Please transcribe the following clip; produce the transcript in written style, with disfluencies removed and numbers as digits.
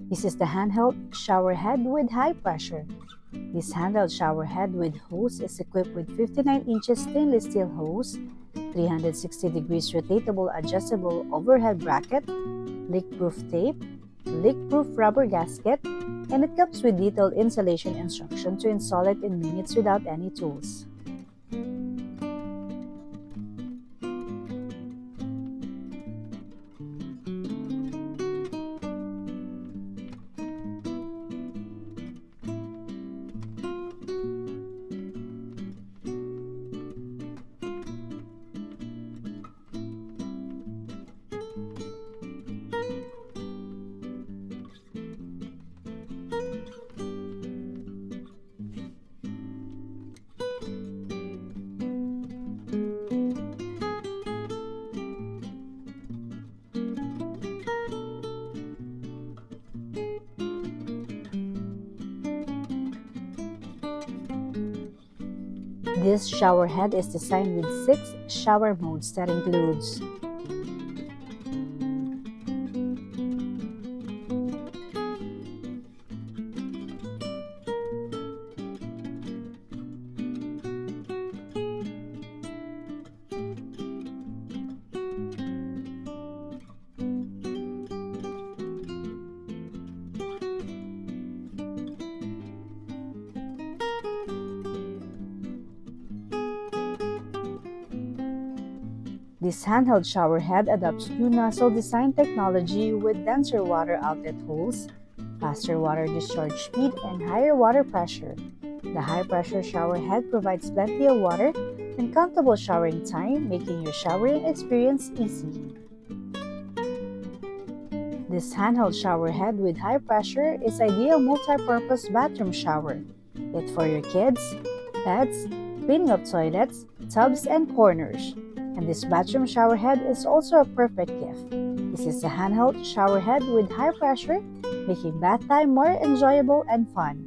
This is the handheld shower head with high pressure. This handheld shower head with hose is equipped with 59 inches stainless steel hose, 360 degrees rotatable adjustable overhead bracket, leak-proof tape, leak-proof rubber gasket, and it comes with detailed installation instruction to install it in minutes without any tools. This shower head is designed with 6 shower modes that includes This handheld shower head adopts new nozzle design technology with denser water outlet holes, faster water discharge speed, and higher water pressure. The high-pressure shower head provides plenty of water and comfortable showering time, making your showering experience easy. This handheld shower head with high pressure is ideal multi-purpose bathroom shower. Fit for your kids, pets, cleaning of toilets, tubs, and corners. And this bathroom shower head is also a perfect gift. This is a handheld shower head with high pressure, making bath time more enjoyable and fun.